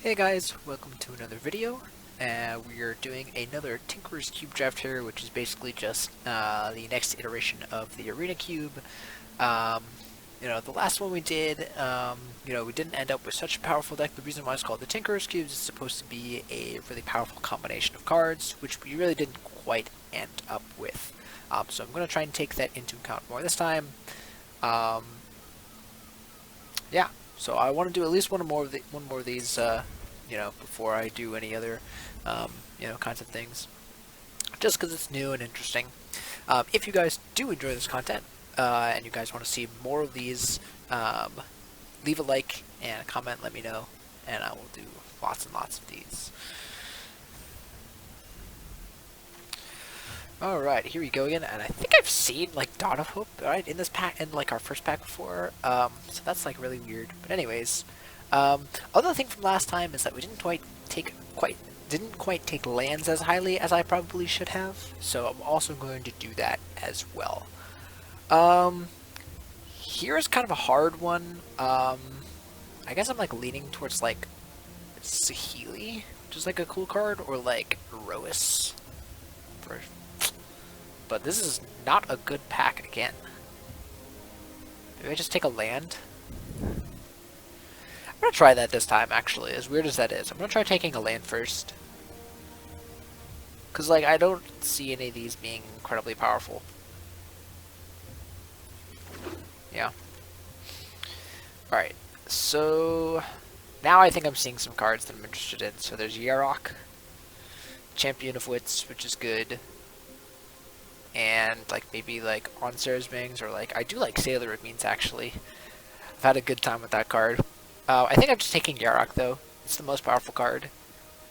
Hey guys, welcome to another video. We are doing another Tinker's Cube draft here, which is basically just the next iteration of the Arena Cube. Um, the last one we did, we didn't end up with such a powerful deck. The reason why it's called the Tinker's Cube is it's supposed to be a really powerful combination of cards, which we really didn't quite end up with. So I'm going to try and take that into account more this time. Um, yeah. So I want to do at least one more of these, before I do any other, kinds of things, just because it's new and interesting. If you guys do enjoy this content, and you guys want to see more of these, leave a like and a comment, let me know, and I will do lots and lots of these. Alright, here we go again, and I think I've seen, like, Dawn of Hope, right, in this pack, in, like, our first pack before, so that's, like, really weird. But anyways, other thing from last time is that we didn't quite take lands as highly as I probably should have, so I'm also going to do that as well. Here's kind of a hard one. I guess I'm, like, leaning towards, like, Sahili, which is, like, a cool card, or, like, Roas. But this is not a good pack again. Maybe I just take a land? I'm gonna try that this time, actually, as weird as that is. I'm gonna try taking a land first. Because, like, I don't see any of these being incredibly powerful. Yeah. Alright, so now I think I'm seeing some cards that I'm interested in. So there's Yarok, Champion of Wits, which is good. And like maybe like on Sarah's Bangs, or like I do like Sailor of Means actually. I've had a good time with that card. I think I'm just taking Yarok though. It's the most powerful card,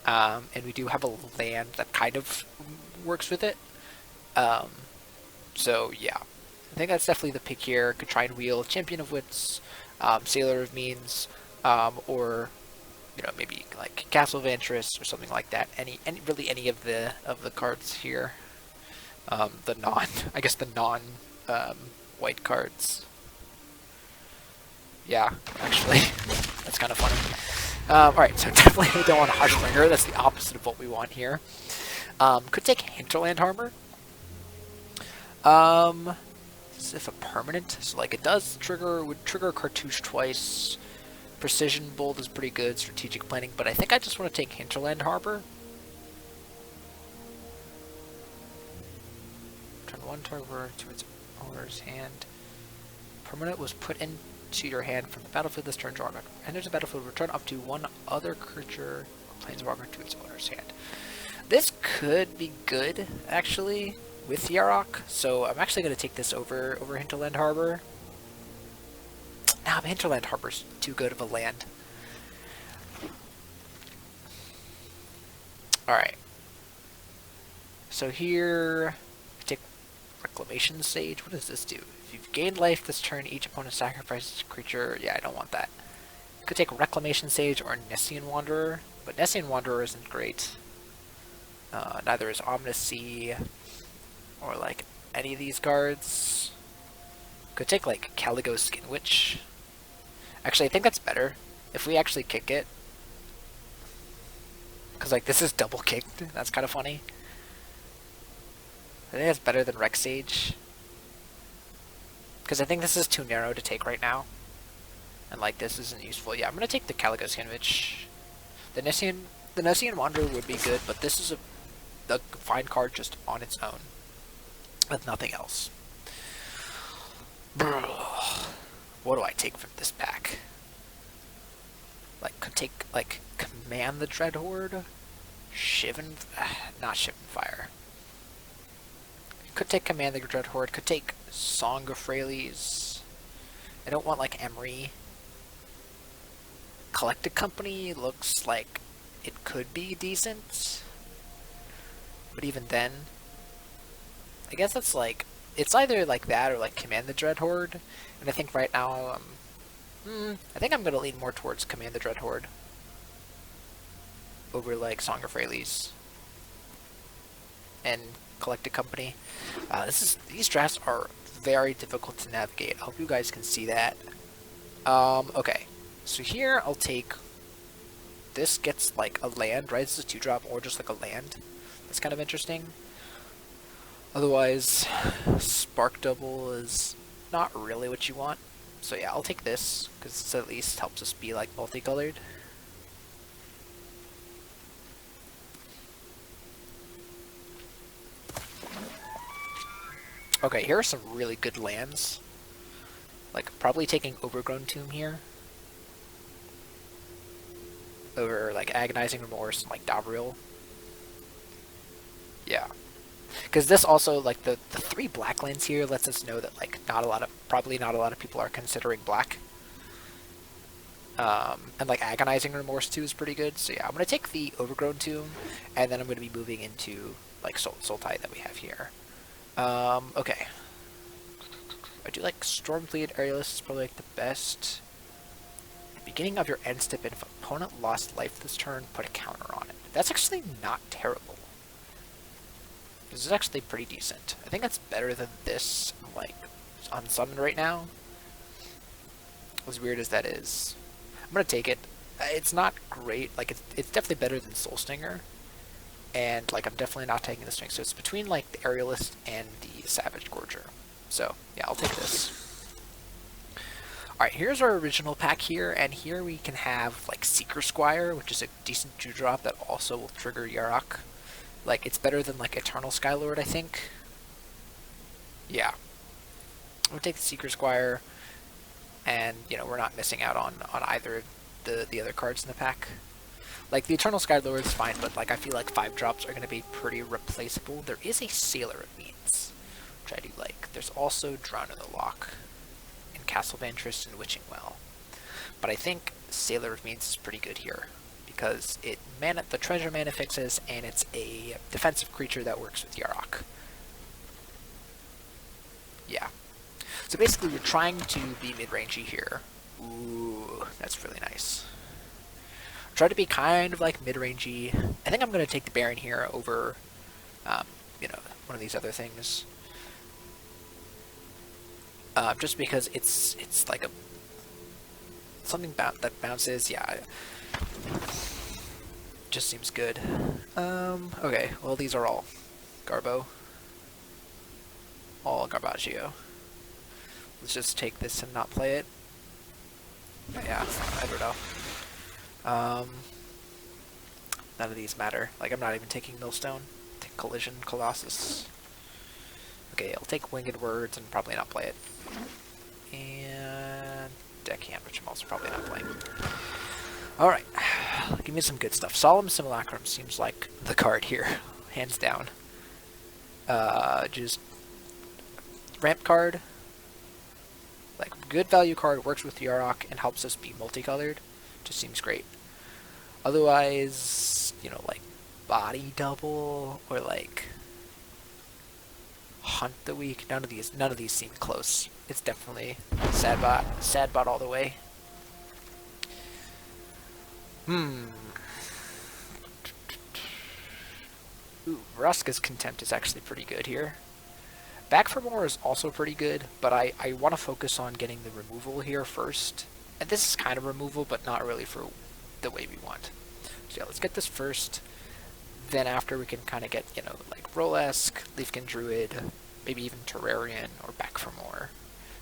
and we do have a land that kind of works with it. So yeah, I think that's definitely the pick here. Could try and wheel Champion of Wits, Sailor of Means, or maybe like Castle of Interest or something like that. Any of the cards here. I guess the white cards. Yeah, actually, that's kind of funny. Alright, so definitely don't want a Hushbringer, that's the opposite of what we want here. Could take Hinterland Harbor. This is a permanent, so like it would trigger Cartouche twice. Precision Bolt is pretty good, strategic planning, but I think I just want to take Hinterland Harbor. One target to its owner's hand. Permanent was put into your hand from the battlefield this turn. Draw enters the battlefield. Return up to one other creature or planeswalker to its owner's hand. This could be good actually with Yarok, so I'm actually going to take this over Hinterland Harbor. Nah, Hinterland Harbor's too good of a land. All right. So here. Reclamation Sage. What does this do? If you've gained life this turn, each opponent sacrifices a creature. Yeah, I don't want that. Could take Reclamation Sage or Nessian Wanderer, but Nessian Wanderer isn't great. Neither is Ominous Sea or like any of these cards. Could take like Caligo Skin Witch. Actually, I think that's better if we actually kick it, because like this is double kicked. That's kind of funny. I think that's better than Rex Sage, because I think this is too narrow to take right now, and like this isn't useful. Yeah, I'm gonna take the Caligo Sandwich. The Nessian Wanderer would be good, but this is a fine card just on its own, with nothing else. What do I take from this pack? Like, could take like Command the Dread Horde, not Shivan Fire. Could take Command the Dread Horde, could take Song of Freyalise. I don't want like Emery. Collected Company looks like it could be decent. But even then, I guess it's like, it's either like that or like Command the Dread Horde. And I think right now, I think I'm going to lean more towards Command the Dread Horde over like Song of Freyalise and Collected Company. These drafts are very difficult to navigate. I hope you guys can see that. Okay, so here I'll take this gets like a land, right? This is a 2-drop or just like a land. That's kind of interesting. Otherwise, Spark Double is not really what you want. So yeah, I'll take this, because this at least helps us be like multicolored. Okay, here are some really good lands. Like, probably taking Overgrown Tomb here. Over, like, Agonizing Remorse and, like, Davriel. Yeah. Because this also, like, the 3 black lands here lets us know that, like, probably not a lot of people are considering black. And, like, Agonizing Remorse, too, is pretty good. So, yeah, I'm going to take the Overgrown Tomb, and then I'm going to be moving into, like, Sultai that we have here. Okay. I do like Stormfleet Aerialist is probably like the best. Beginning of your end step, if opponent lost life this turn, put a counter on it. That's actually not terrible. This is actually pretty decent. I think that's better than this, like, on summon right now. As weird as that is. I'm gonna take it. It's not great. Like, it's definitely better than Soul Stinger. And, like, I'm definitely not taking the string. So it's between, like, the Aerialist and the Savage Gorger. So, yeah, I'll take this. Alright, here's our original pack here, and here we can have, like, Seeker Squire, which is a decent 2-drop that also will trigger Yarok. Like, it's better than, like, Eternal Skylord, I think. Yeah. I'm gonna take the Seeker Squire, and, you know, we're not missing out on either of the other cards in the pack. Like, the Eternal Skylord is fine, but, like, I feel like 5-drops are going to be pretty replaceable. There is a Sailor of Means, which I do like. There's also Drown in the Loch, and Castle Ventress, and Witching Well. But I think Sailor of Means is pretty good here, because the treasure mana fixes, and it's a defensive creature that works with Yarok. Yeah. So basically, we're trying to be mid-rangey here. Ooh, that's really nice. Try to be kind of like mid-rangey. I think I'm going to take the Baron here over, you know, one of these other things. Just because it's like something that bounces. Yeah, just seems good. Okay, well these are all Garbo, all Garbaggio. Let's just take this and not play it. But yeah, I don't know. None of these matter. Like, I'm not even taking Millstone. Take Collision, Colossus. Okay, I'll take Winged Words and probably not play it. And Deckhand, which I'm also probably not playing. Alright, give me some good stuff. Solemn Simulacrum seems like the card here, hands down. Just ramp card. Like, good value card, works with Yarok, and helps us be multicolored. Just seems great. Otherwise, you know, like Body Double or like Hunt the Weak. None of these seem close. It's definitely sad bot all the way. Ooh, Vraska's Contempt is actually pretty good here. Back for More is also pretty good, but I want to focus on getting the removal here first. And this is kind of removal, but not really for the way we want. So yeah, let's get this first. Then after we can kind of get, you know, like Rolesk, Leafkin Druid, maybe even Terrarian, or Back for More.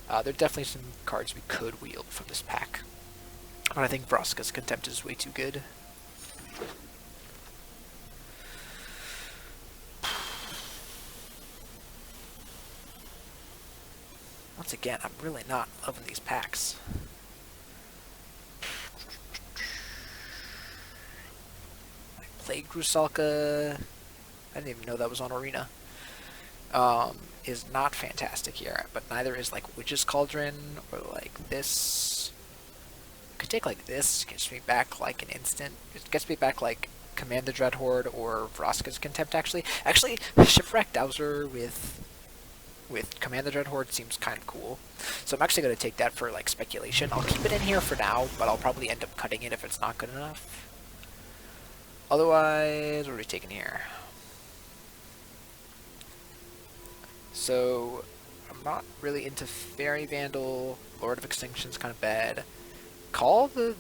There are definitely some cards we could wield from this pack. But I think Vraska's Contempt is way too good. Once again, I'm really not loving these packs. Plague Rusalka, I didn't even know that was on Arena, is not fantastic here, but neither is like Witch's Cauldron or like this. I could take like this, gets me back like an instant. It gets me back like Command the Dreadhorde or Vraska's Contempt actually. Actually, Shipwreck Dowser with Command the Dreadhorde seems kind of cool. So I'm actually going to take that for like speculation. I'll keep it in here for now, but I'll probably end up cutting it if it's not good enough. Otherwise, what are we taking here? So, I'm not really into Fairy Vandal. Lord of Extinction's kind of bad. Call the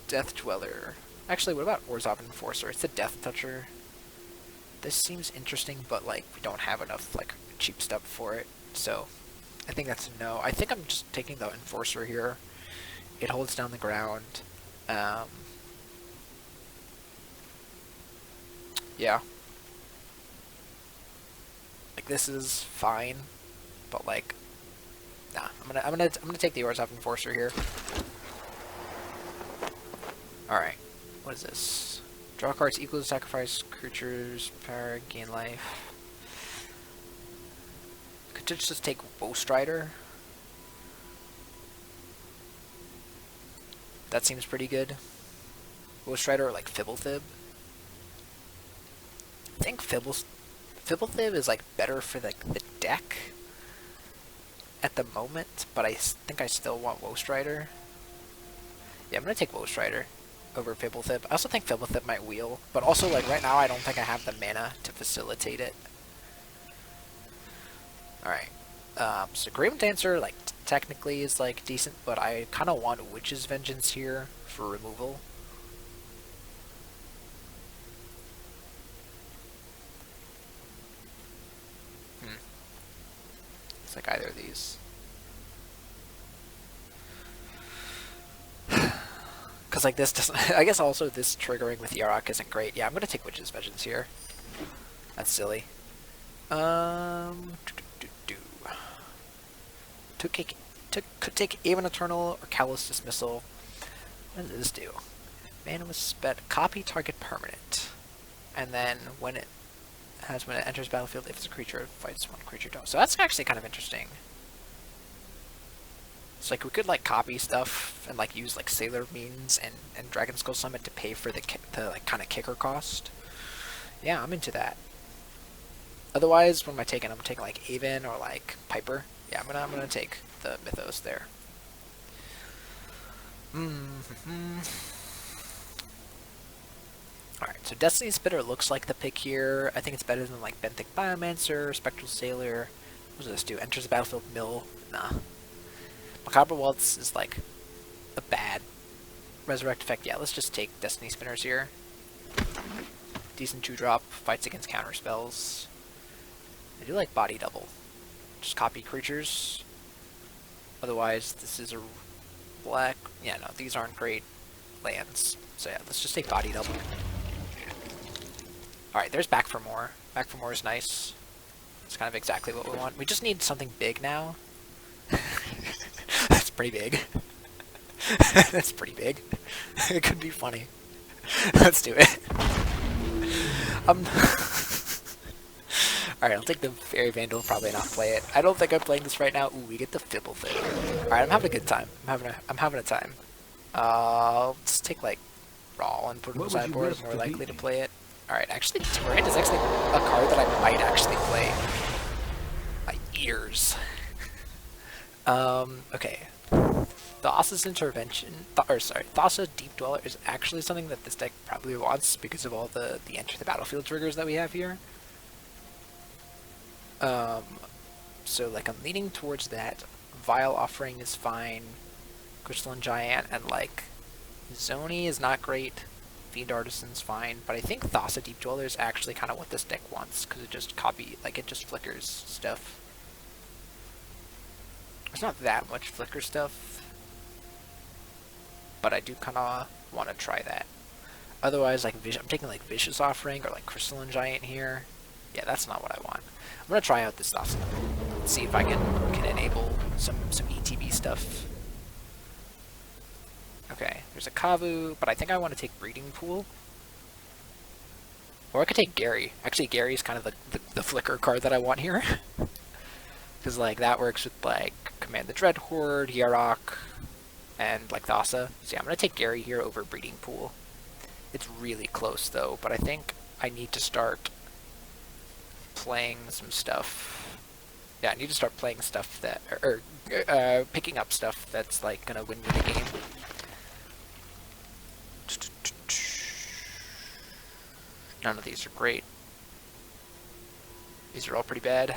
Death Dweller. Actually, what about Orzhov Enforcer? It's a Death Toucher. This seems interesting, but like we don't have enough like cheap stuff for it, so I think that's a no. I think I'm just taking the Enforcer here. It holds down the ground. Yeah. Like this is fine, but like, nah. I'm gonna take the Orzhov Enforcer here. All right. What is this? Draw cards equal to sacrifice creatures, power, gain life. Could just take Strider. That seems pretty good. Strider or like Fibblethib. I think Fibblethib is like better for the deck at the moment, but I think I still want Strider. Yeah, I'm gonna take Strider over Fibblethib. I also think Fibblethib might wheel, but also like right now I don't think I have the mana to facilitate it. Alright. So Graven Dancer like technically is like decent, but I kinda want Witch's Vengeance here for removal. It's like either of these. Because like this doesn't... I guess also this triggering with Yarok isn't great. Yeah, I'm going to take Witch's Vengeance here. That's silly. Could take Even Eternal or Callous Dismissal. What does this do? Mana was spent. Copy target permanent. And then when it enters battlefield, if it's a creature, it fights one creature. Don't. So that's actually kind of interesting. So like we could like copy stuff and like use like Sailor Means and Dragon Skull Summit to pay for the like kind of kicker cost. Yeah, I'm into that. Otherwise, what am I taking? I'm taking like Aven or like Piper. Yeah, I'm gonna take the Mythos there. Alright, so Destiny Spitter looks like the pick here. I think it's better than like Benthic Biomancer, Spectral Sailor. What does this do? Enters the battlefield, mill? Nah. Macabre Waltz is like a bad resurrect effect. Yeah, let's just take Destiny Spinners here. Decent 2-drop, fights against counter spells. I do like Body Double. Just copy creatures. Otherwise, this is a black... Yeah, no, these aren't great lands. So yeah, let's just take Body Double. Alright, there's Back for More. Back for More is nice. It's kind of exactly what we want. We just need something big now. That's pretty big. That's pretty big. It could be funny. Let's do it. Alright, I'll take the Fairy Vandal, probably not play it. I don't think I'm playing this right now. Ooh, we get the Fibblethib. Alright, I'm having a good time. I'm having a time. Let's take like Raw and put it on the sideboard. I'm more likely to play it. Alright, actually, Torrent is actually a card that I might actually play. My ears. Okay. Thassa's Intervention, Thassa Deep Dweller is actually something that this deck probably wants because of all the Enter the Battlefield triggers that we have here. So like I'm leaning towards that. Vile Offering is fine. Crystalline Giant and like Zoni is not great. Fiend Artisan's fine, but I think Thassa Deep Dweller is actually kind of what this deck wants because it just it just flickers stuff. There's not that much flicker stuff, but I do kind of want to try that. Otherwise, like I'm taking like Vicious Offering or like Crystalline Giant here. Yeah, that's not what I want. I'm gonna try out this Thassa. See if I can enable some ETB stuff. Okay, there's a Kavu, but I think I want to take Breeding Pool. Or I could take Gary. Actually, Gary is kind of the flicker card that I want here. Because like that works with like Command the Dread Horde, Yarok, and like Thassa. So yeah, I'm gonna take Gary here over Breeding Pool. It's really close though, but I think I need to start playing some stuff. Yeah, I need to start playing stuff that, or picking up stuff that's like gonna win me the game. None of these are great. These are all pretty bad.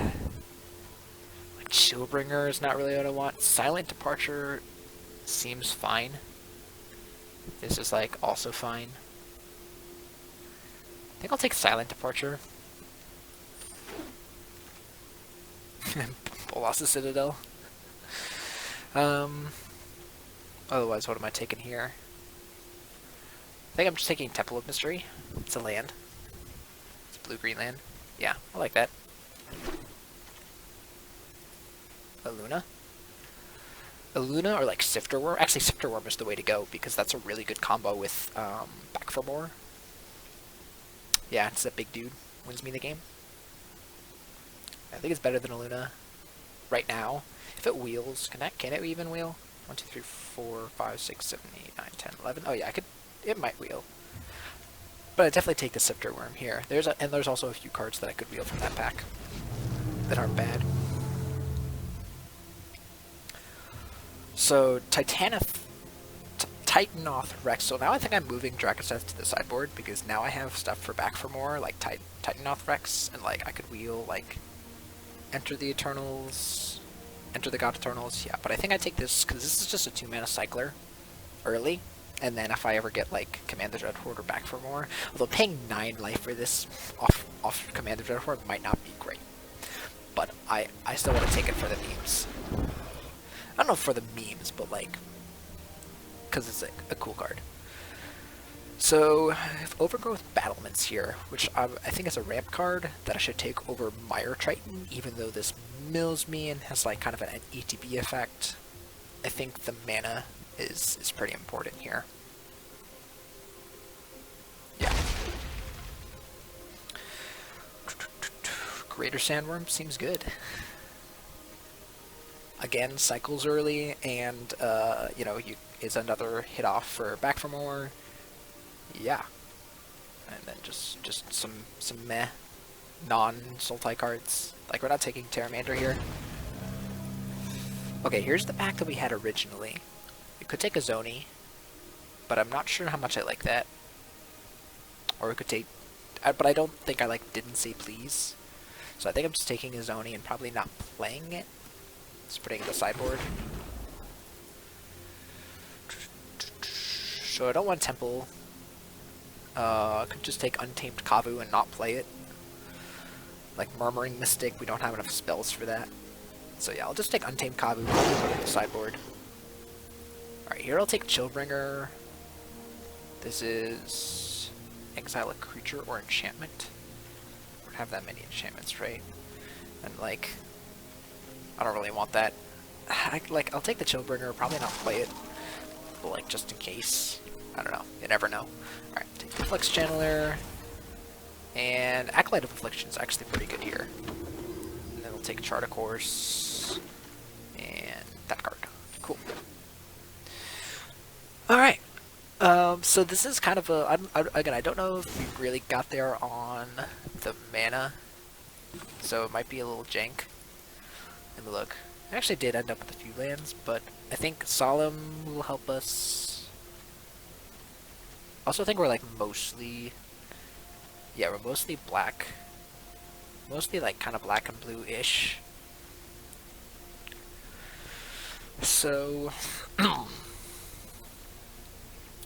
Like Chillbringer is not really what I want. Silent Departure seems fine. This is like also fine. think I'll take Silent Departure. Bolas's Citadel. Otherwise, what am I taking here? I think I'm just taking Temple of Mystery. It's a land. It's a blue-green land. Yeah, I like that. A Luna? A Luna or like Sifter Worm? Actually, Sifter Worm is the way to go because that's a really good combo with Back for More. Yeah, it's that big dude. Wins me the game. I think it's better than a Luna right now. If it wheels, can it even wheel? 1, 2, 3, 4, 5, 6, 7, 8, 9, 10, 11. Oh yeah, it might wheel. But I'd definitely take the Sifter Worm here. And there's also a few cards that I could wheel from that pack that aren't bad. So Titanoth Rex. So now I think I'm moving Dracosseth to the sideboard because now I have stuff for Back for More, like Titanoth Rex, and like I could wheel like Enter the Eternals, Enter the God Eternals. Yeah, but I think I take this because this is just a 2-mana cycler early, and then if I ever get like Command the Dreadhorde or Back for More, although paying 9 life for this off Command the Dreadhorde might not be great, but I still want to take it for the memes. I don't know for the memes, but like, because it's a cool card. So, I have Overgrowth Battlements here, which I think is a ramp card that I should take over Mire Triton, even though this mills me and has like kind of an ETB effect. I think the mana is pretty important here. Yeah. Greater Sandworm seems good. Again, cycles early, and is another hit off for Back for More. Yeah, and then just some meh non-Sultai cards. Like we're not taking Terramander here. Okay, here's the pack that we had originally. We could take a Zoni, but I'm not sure how much I like that. Or we could take, but I don't think I like Didn't Say Please. So I think I'm just taking a Zoni and probably not playing it. Just putting it in the sideboard. So I don't want Temple. I could just take Untamed Kavu and not play it. Like Murmuring Mystic, we don't have enough spells for that. So yeah, I'll just take Untamed Kavu and put it in the sideboard. Alright, here I'll take Chillbringer. This is exile a creature or enchantment. We don't have that many enchantments, right? And like, I don't really want that. I'll take the Chillbringer, probably not play it, but like just in case. I don't know. You never know. Alright, take the Flex Channeler. And Acolyte of Affliction is actually pretty good here. And then we'll take Chart a Course. And that card. Cool. Alright. So this is kind of a... again, I don't know if we really got there on the mana. So it might be a little jank. Let me look. I actually did end up with a few lands, but I think Solemn will help us. Also, I think we're like mostly, yeah, we're mostly black, mostly like kind of black and blue-ish. So, I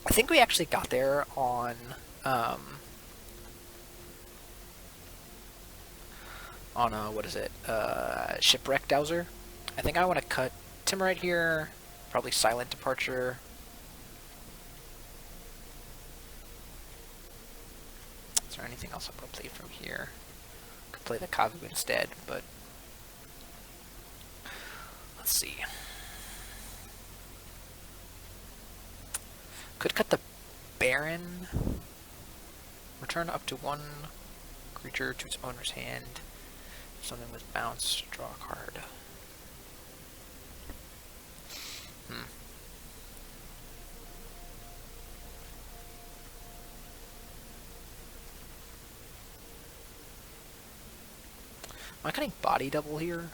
think we actually got there on what is it? Shipwreck Dowser. I think I want to cut Timorite here, probably Silent Departure. Is there anything else I want to play from here? Could play the Kavu instead, but let's see. Could cut the Baron. Return up to 1 creature to its owner's hand. Something with bounce, draw a card. Am I cutting Body Double here?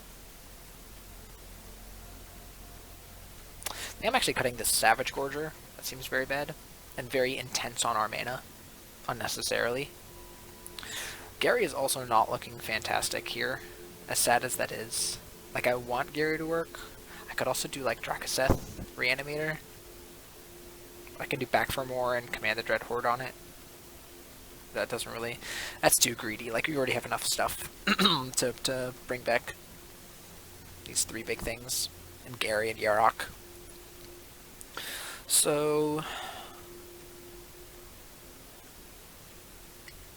I think I'm actually cutting this Savage Gorger. That seems very bad. And very intense on our mana. Unnecessarily. Gary is also not looking fantastic here. As sad as that is. Like, I want Gary to work. I could also do, like, Dracosseth Reanimator. I can do Back for More and Command the Dreadhorde on it. that doesn't really... That's too greedy. Like, we already have enough stuff to bring back these 3 big things. And Gary and Yarok. So...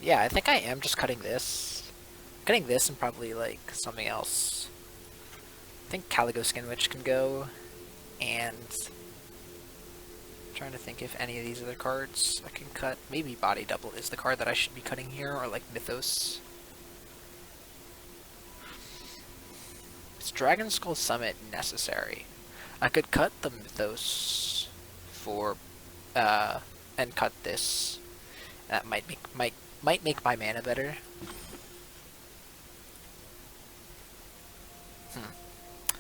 yeah, I think I am just cutting this. Cutting this and probably, like, something else. I think Calico Skin Witch can go. And... I'm trying to think if any of these other cards I can cut. Maybe Body Double is the card that I should be cutting here, or, like, Mythos. Is Dragon Skull Summit necessary? I could cut the Mythos for... and cut this. That might make my mana better.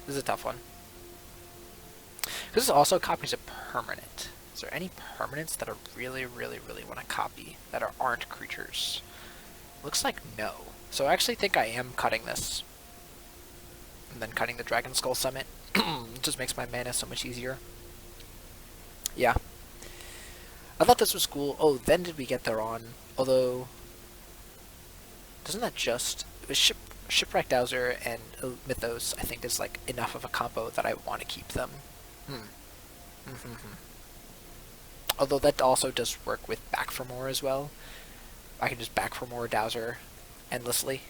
This is a tough one. This is also copies a permanent. Is there any permanents that I really want to copy that aren't creatures? Looks like no. So I actually think I am cutting this. And then cutting the Dragon Skull Summit. It just makes my mana so much easier. Yeah. I thought this was cool. Oh, then did we get there on? Although... doesn't that just... Shipwreck Dowser and Mythos, I think, is like enough of a combo that I want to keep them. Although that also does work with Back for More as well. I can just Back for More Dowser endlessly.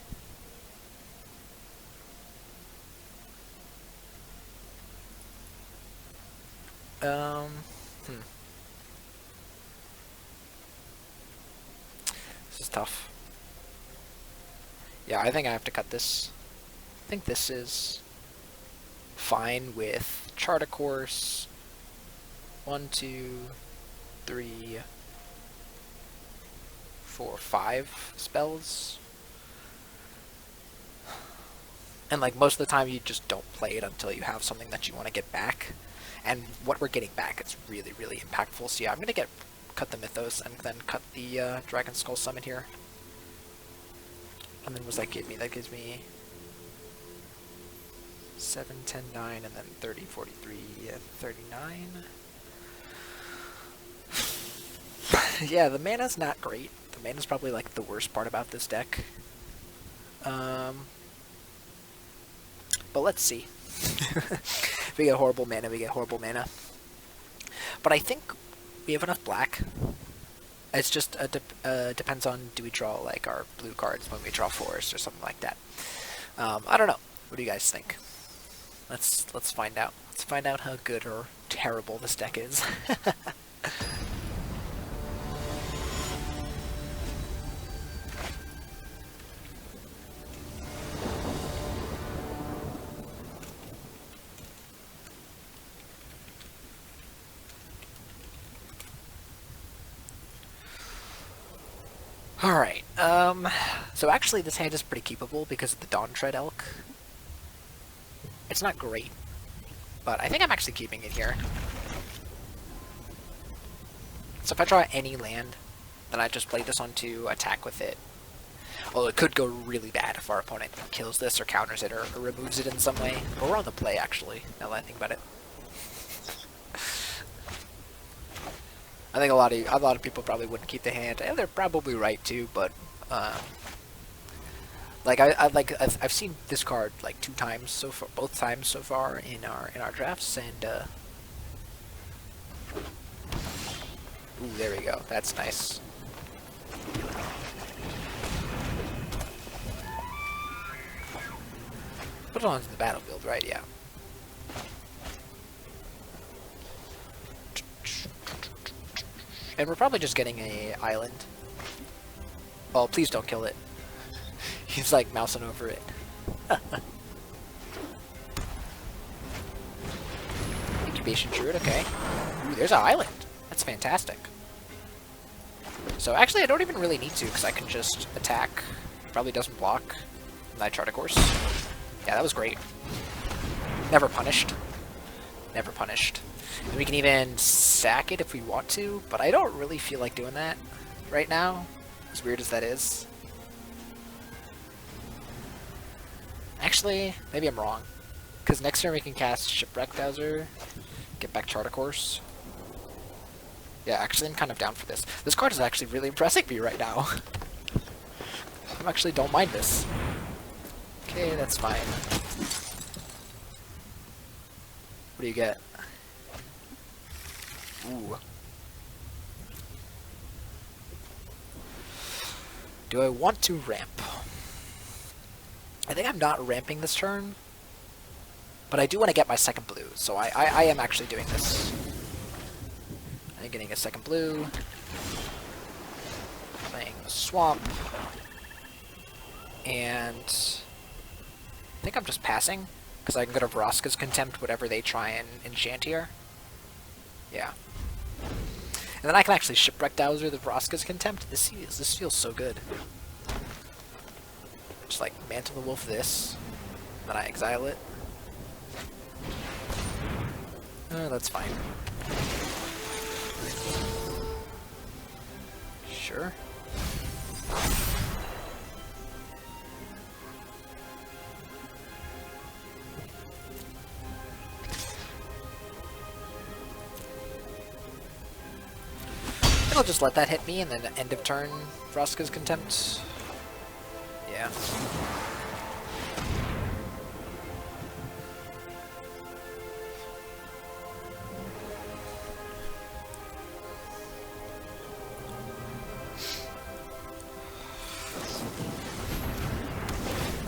This is tough. Yeah, I think I have to cut this. I think this is fine with Chart a Course. 1, 2, 3, 4, 5 spells. And like most of the time you just don't play it until you have something that you want to get back. And what we're getting back is really impactful. So yeah, I'm gonna cut the Mythos and then cut the Dragon Skull Summit here. And then what does that give me? That gives me 7, 10, 9, and then 30, 43, 39. Yeah, the mana's not great. The mana's probably like the worst part about this deck. But let's see. If we get horrible mana, we get horrible mana. But I think we have enough black. It's just depends on, do we draw like our blue cards when we draw forest or something like that. I don't know. What do you guys think? Let's find out. Let's find out how good or terrible this deck is. Alright, so actually this hand is pretty keepable because of the Dawn Tread Elk. It's not great, but I think I'm actually keeping it here. So if I draw any land, then I just play this on to attack with it. Although it could go really bad if our opponent kills this or counters it or removes it in some way. But we're on the play, actually, now that I think about it. I think a lot of people probably wouldn't keep the hand, and they're probably right too. But like I've seen this card like 2 times so far, both times so far in our drafts, and ooh, there we go. That's nice. Put it onto the battlefield, right? Yeah. And we're probably just getting a island. Oh, please don't kill it. He's like mousing over it. Incubation Druid, okay. Ooh, there's an island. That's fantastic. So actually I don't even really need to because I can just attack. Probably doesn't block. And I Chart a Course. Yeah, that was great. Never punished. Never punished. And we can even sack it if we want to, but I don't really feel like doing that right now, as weird as that is. Actually, maybe I'm wrong, because next turn we can cast Shipwreck Dowser, get back Chart a Course. Yeah, actually I'm kind of down for this. This card is actually really impressing me right now. I actually don't mind this. Okay, that's fine. What do you get? Ooh. Do I want to ramp? I think I'm not ramping this turn, but I do want to get my second blue, so I am actually doing this. I'm getting a second blue, playing the swamp, and I think I'm just passing, because I can go to Vraska's Contempt, whatever they try and enchant here. Yeah. And then I can actually Shipwreck Dowser the Vraska's Contempt. This feels so good. Just like Mantle the Wolf this, then I exile it. That's fine. Sure. I'll just let that hit me, and then end of turn, Vraska's Contempt. Yeah.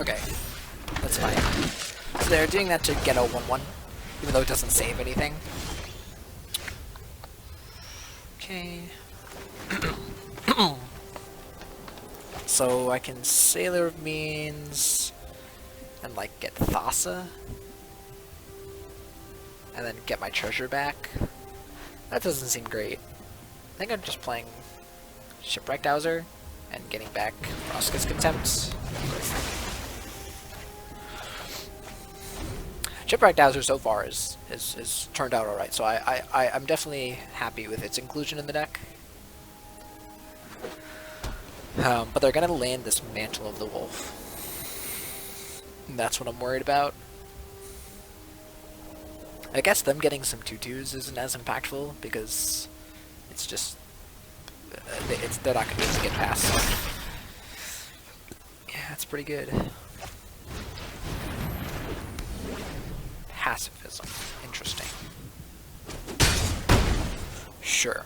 Okay, that's fine. So they're doing that to get a 1-1, even though it doesn't save anything. Okay. So I can Sailor of Means and like get Thassa and then get my treasure back. That doesn't seem great. I think I'm just playing Shipwreck Dowser and getting back Vraska's Contempt. Shipwreck Dowser so far is turned out alright, so I'm definitely happy with its inclusion in the deck. But they're gonna land this Mantle of the Wolf. And that's what I'm worried about. I guess them getting some 2/2s isn't as impactful because it's just they're not gonna be able to get past. Yeah, that's pretty good. Pacifism, interesting. Sure.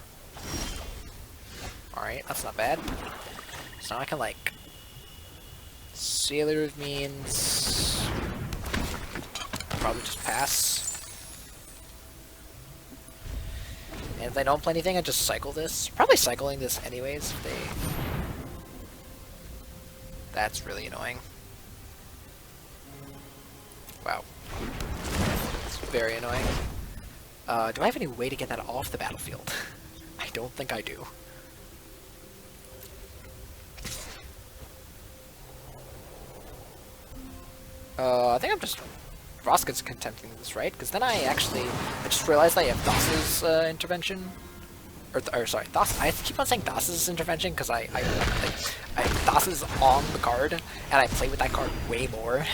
All right, that's not bad. So now I can like Sailor of Means. Probably just pass. And if they don't play anything, I just cycle this. Probably cycling this anyways if they... That's really annoying. Wow. It's very annoying. Do I have any way to get that off the battlefield? I don't think I do. I think I'm just Vraska's Contempting this, right? Because then I just realized I have Thassa's intervention. Or sorry, I keep on saying Thassa's intervention because Thassa's on the card, and I play with that card way more.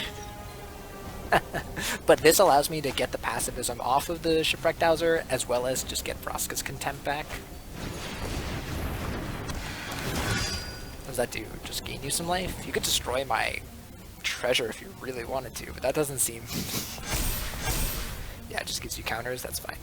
But this allows me to get the pacifism off of the Shipwreck Dowser, as well as just get Vraska's Contempt back. What does that do? Just gain you some life? You could destroy my treasure if you really wanted to, but that doesn't seem... Yeah, it just gives you counters, that's fine.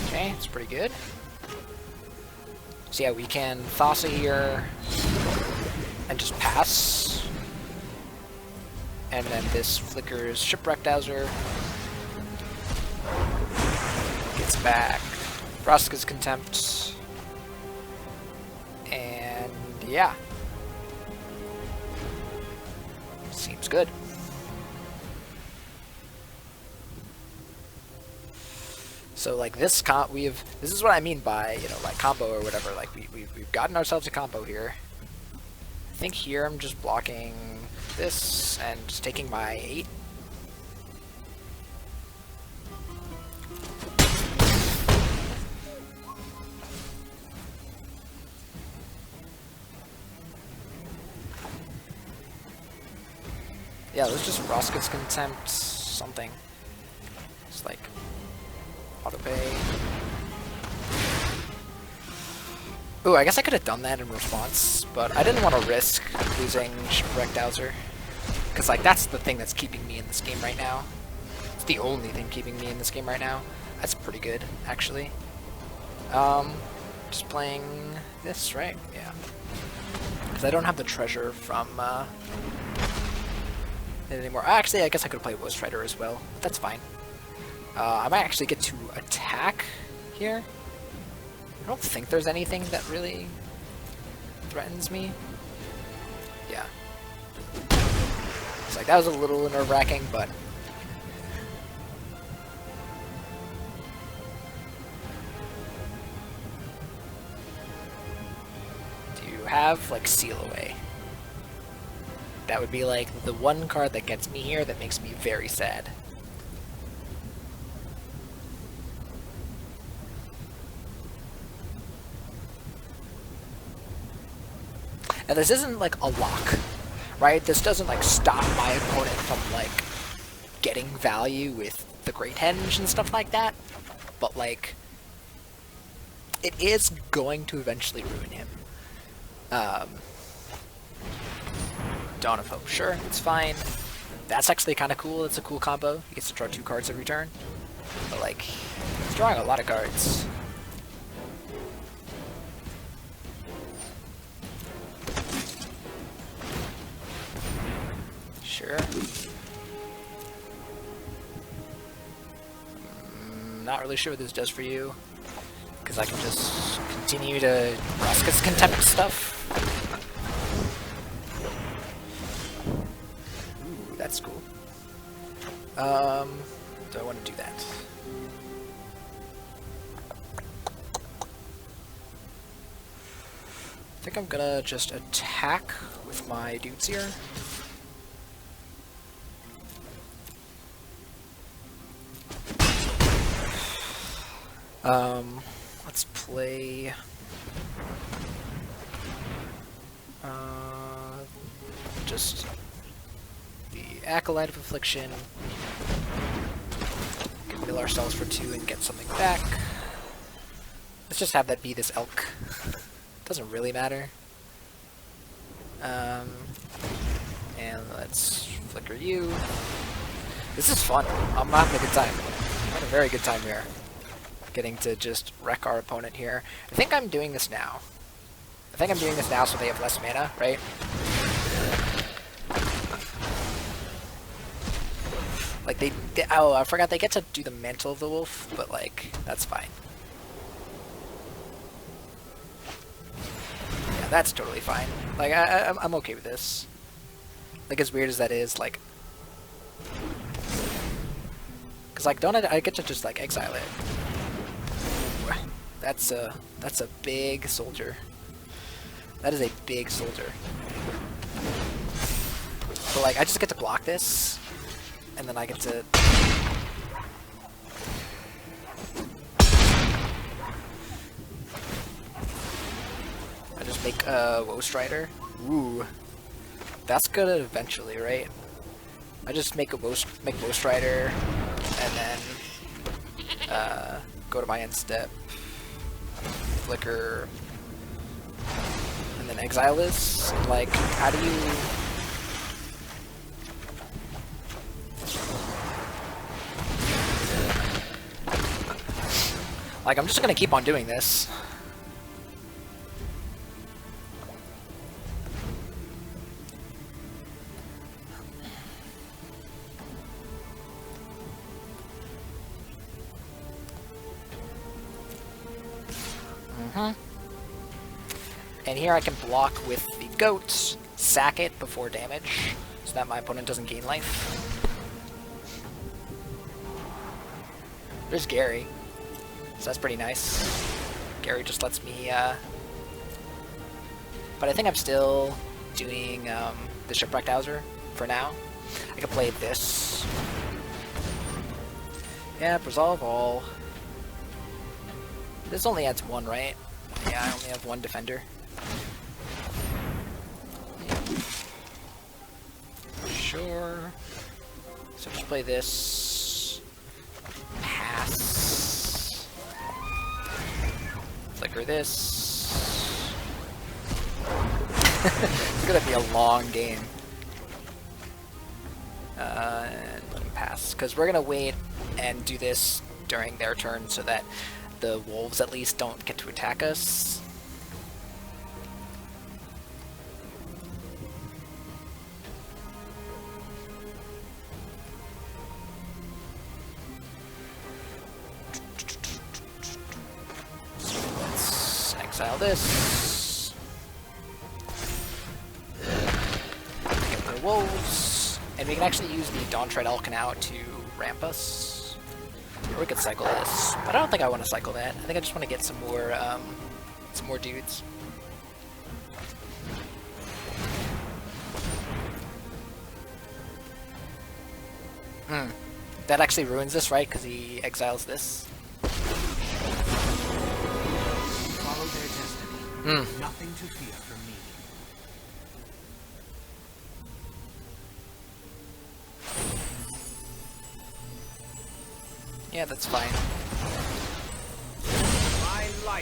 Okay, it's pretty good. So yeah, we can Thassa here and just pass. And then this flickers Shipwreck Dowser. Gets back Vraska's Contempt. And yeah. Seems good. So like this this is what I mean by, you know, like combo or whatever. Like we've gotten ourselves a combo here. I think here I'm just blocking this and just taking my 8. Yeah, let's just Rosket's Contempt something. It's like autopay. Ooh, I guess I could have done that in response, but I didn't want to risk losing Shipwrecked Dowser. Because, like, that's the thing that's keeping me in this game right now. It's the only thing keeping me in this game right now. That's pretty good, actually. Just playing this, right? Yeah. Because I don't have the treasure from it anymore. Actually, I guess I could play Ghost Rider as well. But that's fine. I might actually get to attack here. I don't think there's anything that really threatens me. Yeah. It's like, that was a little nerve-wracking, but... Do you have, like, Seal Away? That would be, like, the one card that gets me here that makes me very sad. Now, this isn't, like, a lock, right? This doesn't, like, stop my opponent from, like, getting value with the Great Henge and stuff like that. But, like, it is going to eventually ruin him. Dawn of Hope, sure, it's fine. That's actually kind of cool. It's a cool combo. He gets to draw 2 cards every turn. But, like, he's drawing a lot of cards. Sure. Not really sure what this does for you, because I can just continue to Rosket's Contempt stuff. Ooh, that's cool. Do I want to do that? I think I'm gonna just attack with my dudes here. Let's play... just the Acolyte of Affliction. Can mill ourselves for 2 and get something back. Let's just have that be this elk. Doesn't really matter. And let's flicker you. This is fun. I'm having a good time. I'm having a very good time here. Getting to just wreck our opponent here. I think I'm doing this now. I think I'm doing this now so they have less mana, right? Like, oh, I forgot they get to do the Mantle of the Wolf, but, like, that's fine. Yeah, that's totally fine. Like, I'm okay with this. Like, as weird as that is, like... Because, like, don't I get to just, like, exile it? That's a big soldier. That is a big soldier. But, like, I just get to block this, and then I get to... I just make a Woe Strider. Ooh. That's good eventually, right? I just make a Woe Strider, and then go to my end step. Flicker, and then exile this. Like, how do you... Like, I'm just gonna keep on doing this. And here I can block with the goat, sack it before damage, so that my opponent doesn't gain life. There's Gary, so that's pretty nice. Gary just lets me, but I think I'm still doing the Shipwrecked Dowser for now. I can play this. Yeah, resolve all. This only adds 1, right? Yeah, I only have 1 defender. Sure. So just play this. Pass. Flicker this. It's gonna be a long game. And let him pass, because we're gonna wait and do this during their turn so that the wolves at least don't get to attack us. So let's exile this. Get the wolves. And we can actually use the Dawn-Tread Elk now to ramp us. Or we could cycle this, but I don't think I want to cycle that. I think I just want to get some more dudes. That actually ruins this, right? Because he exiles this. Follow their destiny. Nothing to fear from me. Yeah, that's fine.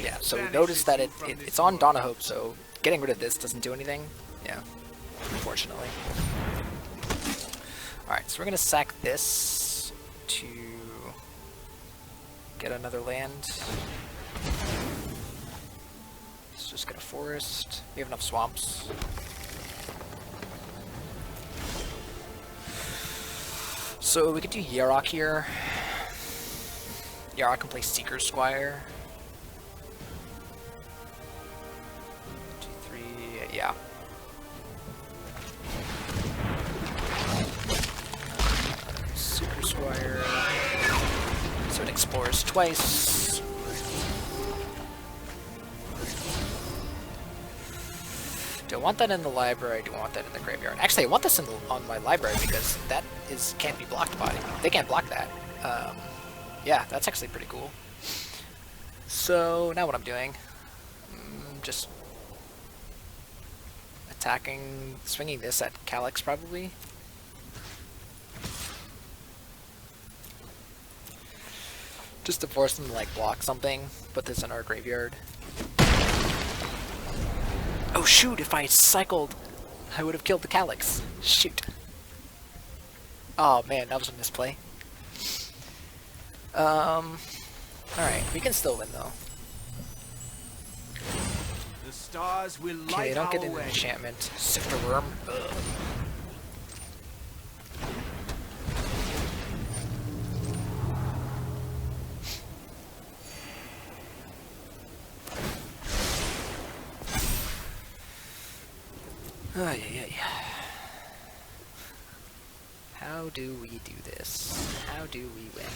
Yeah, so notice that it's on Dawn of Hope, so getting rid of this doesn't do anything. Yeah, unfortunately. Alright, so we're going to sack this to get another land. Let's just get a forest. We have enough swamps. So we could do Yarok here. Yarok can play Seeker's Squire. 2, 3, yeah. Seeker's Squire. So it explores twice. Do I want that in the library? Do I want that in the graveyard? Actually, I want this on my library because that can't be blocked by. They can't block that. Yeah, that's actually pretty cool. So now what I'm doing, just attacking, swinging this at Calyx probably. Just to force them to like block something, put this in our graveyard. Oh shoot, if I cycled, I would have killed the Calyx. Shoot. Oh man, that was a misplay. Alright, we can still win though. The stars will light Okay, don't get our an way. enchantment. Sifter Worm. Ugh. Oh, yeah. How do we do this? How do we win?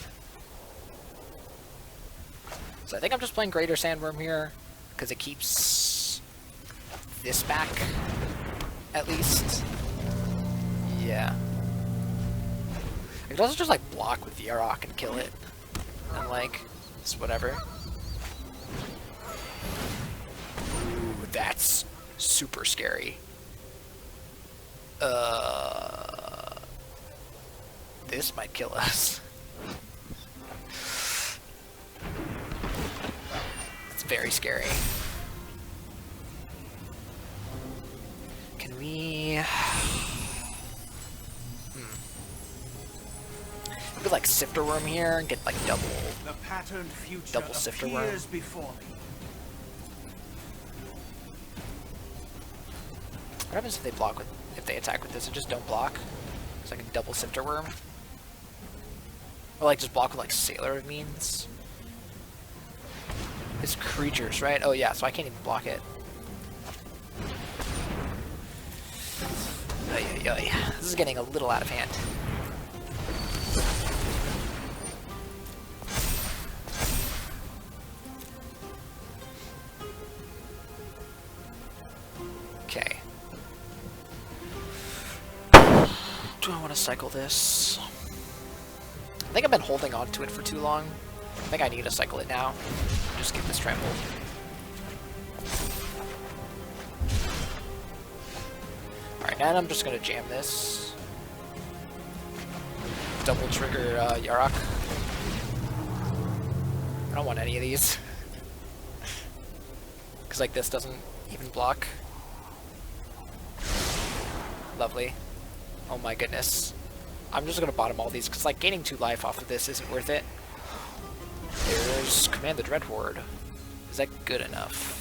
So I think I'm just playing Greater Sandworm here, because it keeps this back, at least. Yeah. I could also just like block with Yarok and kill it. And like, it's whatever. Ooh, that's super scary. This might kill us. It's very scary. Can we... We could like Sifter Worm here and get like double Sifter Worm. Before me. What happens if they block with, if they attack with this and just don't block? It's like a double Sifter Worm. Or like just block with like Sailor of Means. It's creatures, right? Oh yeah, so I can't even block it. Ay. This is getting a little out of hand. Okay. Do I want to cycle this? I think I've been holding on to it for too long. I think I need to cycle it now. Just get this trampled. Alright, now I'm just gonna jam this. double trigger Yarok. I don't want any of these. Because like this doesn't even block. Lovely. Oh my goodness. I'm just gonna bottom all these because like gaining 2 life off of this isn't worth it. There's Command the Dread Horde. Is that good enough?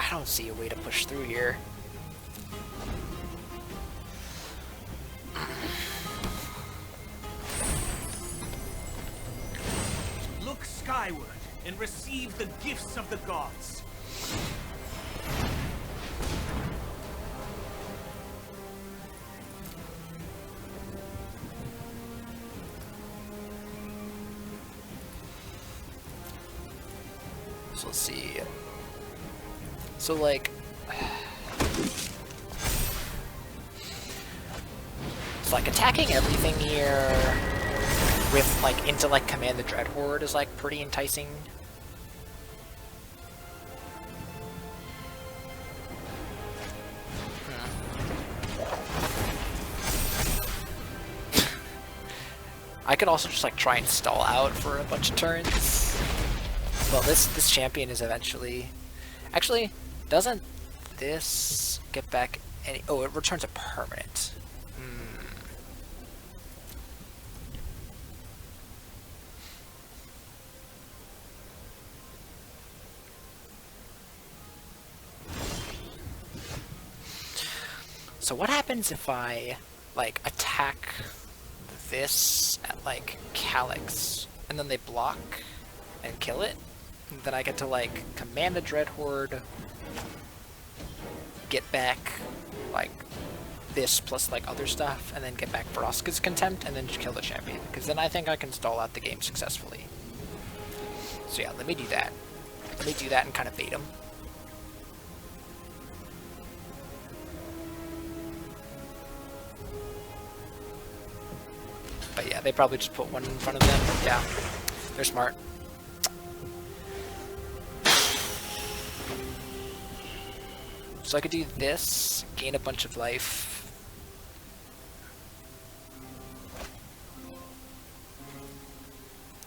I don't see a way to push through here. Look skyward and receive the gifts of the gods. So let's see. So like, it's like attacking everything here with like into like Command the Dread Horde is like pretty enticing. I could also just like try and stall out for a bunch of turns. Well, this champion is eventually... Actually, doesn't this get back any... Oh, it returns a permanent. So what happens if I, like, attack this at, like, Calyx, and then they block and kill it? And then I get to, like, Command the Dread Horde, get back, like, this plus, like, other stuff, and then get back Vraska's Contempt, and then just kill the champion. Because then I think I can stall out the game successfully. So yeah, let me do that. Let me do that and kind of bait him. But yeah, they probably just put one in front of them. Yeah, they're smart. So I could do this, gain a bunch of life.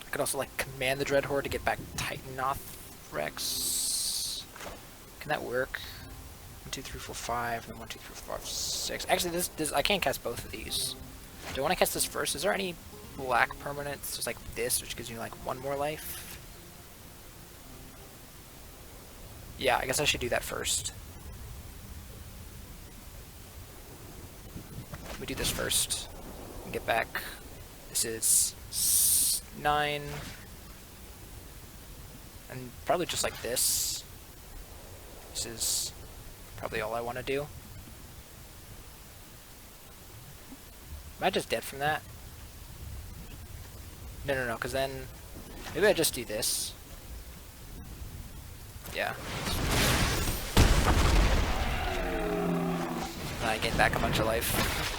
I could also like Command the Dread Horde to get back Titanoth Rex. Can that work? 1, 2, 3, 4, 5, and then 1, 2, 3, 4, 5, 6. Actually, this I can't cast both of these. Do I want to cast this first? Is there any black permanents? Just like this, which gives you like 1 more life. Yeah, I guess I should do that first. We do this first and get back. This is 9, and probably just like this. This is probably all I want to do. Am I just dead from that? No, because then maybe I just do this. Yeah. And I gain back a bunch of life.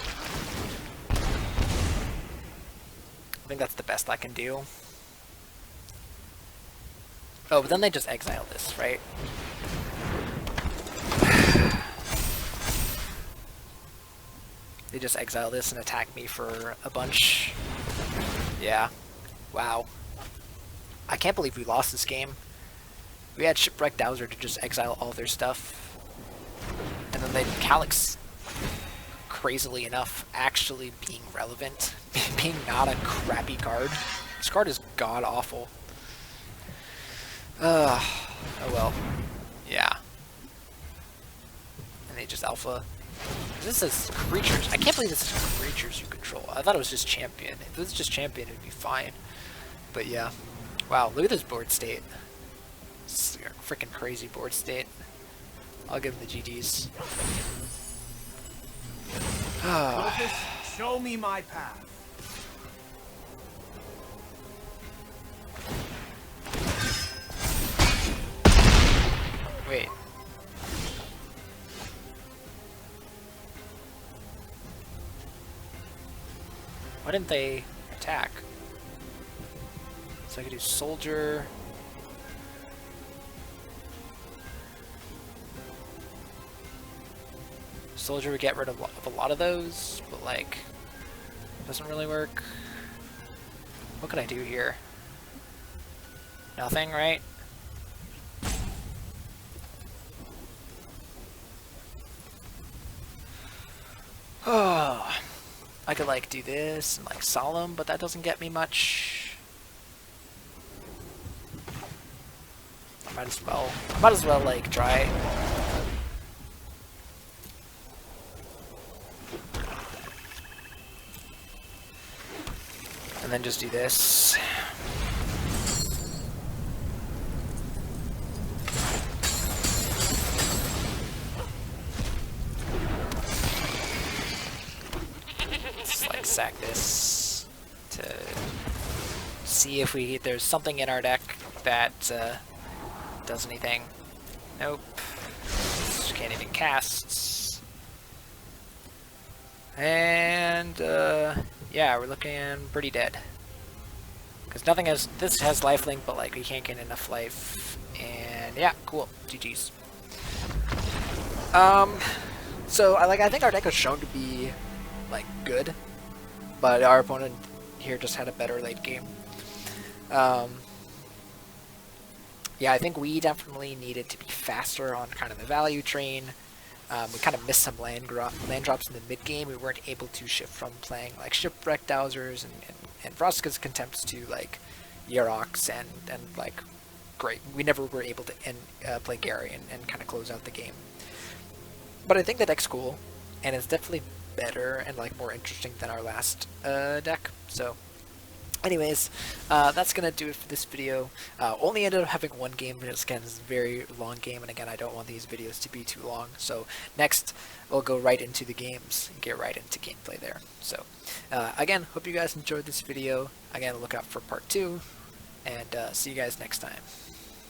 I think that's the best I can do. Oh, but then they just exile this, right? They just exile this and attack me for a bunch. Yeah. Wow. I can't believe we lost this game. We had Shipwreck Dowser to just exile all their stuff. And then they Calyx, crazily enough, actually being relevant. Being not a crappy card. This card is god-awful. Oh well. Yeah. And they just alpha. This is creatures. I can't believe this is creatures you control. I thought it was just champion. If it was just champion, it'd be fine. But yeah. Wow, look at this board state. It's a freaking crazy board state. I'll give him the GGs. Lotus, show me my path. Wait. Why didn't they attack? So I could do soldier. Soldier would get rid of a lot of those, but like, doesn't really work. What can I do here? Nothing, right? Oh, I could like do this and like solemn, but that doesn't get me much. I might as well like try. And then just do this. Just like sack this to see if there's something in our deck that does anything. Nope. Just can't even cast. And yeah, we're looking pretty dead. Because nothing has, this has lifelink, but like we can't get enough life. And yeah, cool. GG's. So I think our deck was shown to be like good, but our opponent here just had a better late game. Yeah, I think we definitely needed to be faster on kind of the value train. We kind of missed some land drops in the mid game. We weren't able to shift from playing like Shipwreck Dowsers and Vraska's Contempts to like Yaroks and like great. We never were able to play Gary and kind of close out the game. But I think the deck's cool, and it's definitely better and like more interesting than our last deck. So anyways, that's going to do it for this video. Only ended up having one game because, again, it's a very long game, and again, I don't want these videos to be too long. So next, we'll go right into the games and get right into gameplay there. So again, hope you guys enjoyed this video. Again, look out for part 2, and see you guys next time.